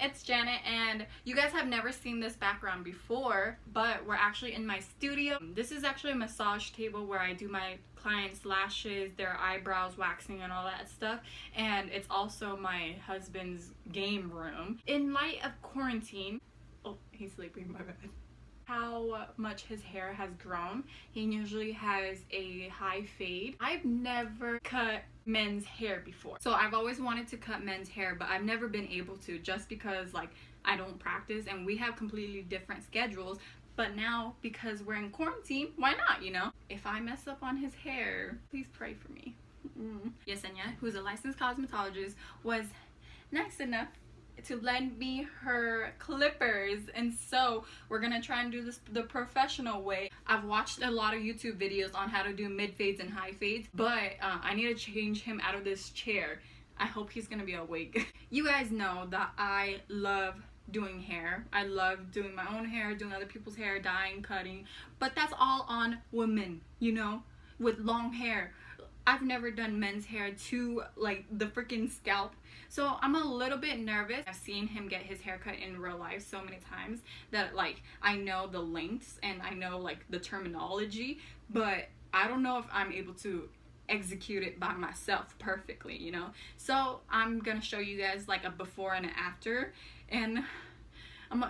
It's Janet, and you guys have never seen this background before, but we're actually in my studio. This is actually a massage table where I do my clients' lashes, their eyebrows waxing and all that stuff, and it's also my husband's game room. In light of quarantine, oh, he's sleeping, my bad. How much his hair has grown. He usually has a high fade. I've never cut men's hair before, so I've always wanted to cut men's hair, but I've never been able to, just because like I don't practice and we have completely different schedules. But now, because we're in quarantine, why not, you know? If I mess up on his hair, please pray for me. Yesenia, who's a licensed cosmetologist, was nice enough to lend me her clippers, and so we're gonna try and do this the professional way. I've watched a lot of YouTube videos on how to do mid fades and high fades, but I need to change him out of this chair. I hope he's gonna be awake. You guys know that I love doing hair. I love doing my own hair, doing other people's hair, dyeing, cutting, but that's all on women, you know, with long hair. I've never done men's hair to like the freaking scalp, so I'm a little bit nervous. I've seen him get his hair cut in real life so many times that like I know the lengths and I know like the terminology, but I don't know if I'm able to execute it by myself perfectly, you know? So I'm gonna show you guys like a before and an after, and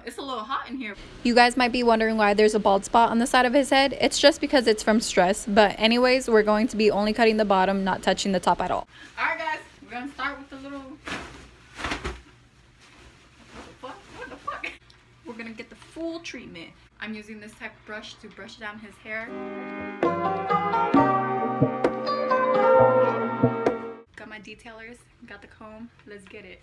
it's a little hot in here. You guys might be wondering why there's a bald spot on the side of his head. It's just because it's from stress. But anyways, we're going to be only cutting the bottom, not touching the top at all. Alright guys, we're gonna start with the little... What the fuck? We're gonna get the full treatment. I'm using this type of brush to brush down his hair. Got my detailers, got the comb, let's get it.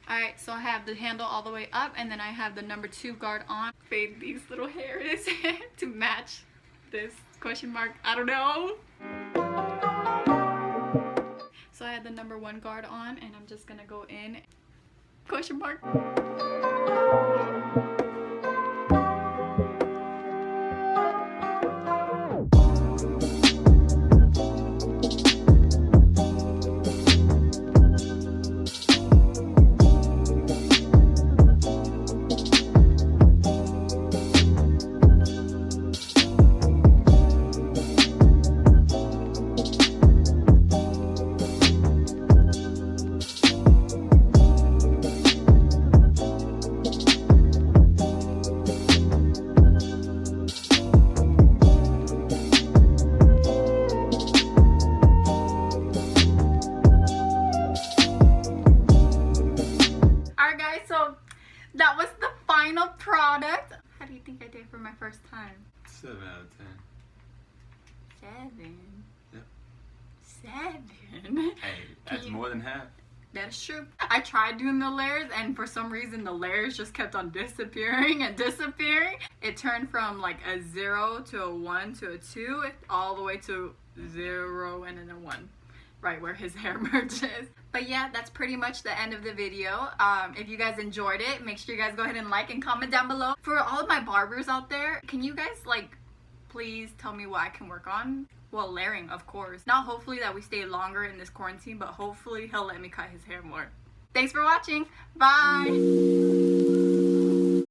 Alright, so I have the handle all the way up, and then I have the number 2 guard on. Fade these little hairs to match this question mark. I don't know. So I had the number 1 guard on, and I'm just gonna go in. Question mark. That was the final product. How do you think I did for my first time? 7 out of 10. 7. Yep. 7. Hey, that's more than half. That is true. I tried doing the layers, and for some reason the layers just kept on disappearing and disappearing. It turned from like a 0 to a 1 to a 2 all the way to 0 and then a 1. Right where his hair merges. But yeah, that's pretty much the end of the video. If you guys enjoyed it, make sure you guys go ahead and like and comment down below. For all of my barbers out there, can you guys like please tell me what I can work on? Well, layering, of course. Not hopefully that we stay longer in this quarantine, but hopefully he'll let me cut his hair more. Thanks for watching. Bye.